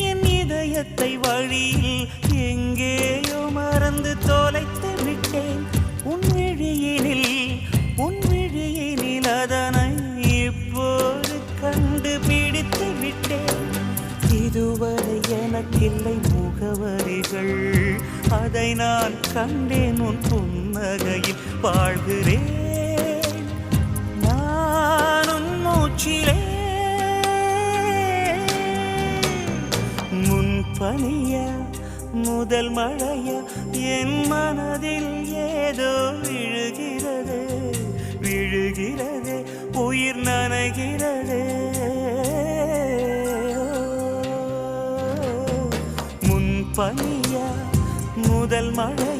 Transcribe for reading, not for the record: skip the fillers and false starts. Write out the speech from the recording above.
என் இதயத்தை வழியில் எங்கேயோ மறந்து தொலைத்து விட்டேன். உன் விழியினில் அதனை இப்போது கண்டுபிடித்து விட்டேன். இதுவரை எனக்கில்லை முகவரிகள், அதை நான் கண்டேன் உன் புன்னகையில். வாழ்கிறேன் நான் உன் மூச்சிலே. முன்பனியா முதல் மழையா என் மனதில் ஏதோ விழுகிறது, உயிர் நனைகிறது. முன்பனியா முதல் மழை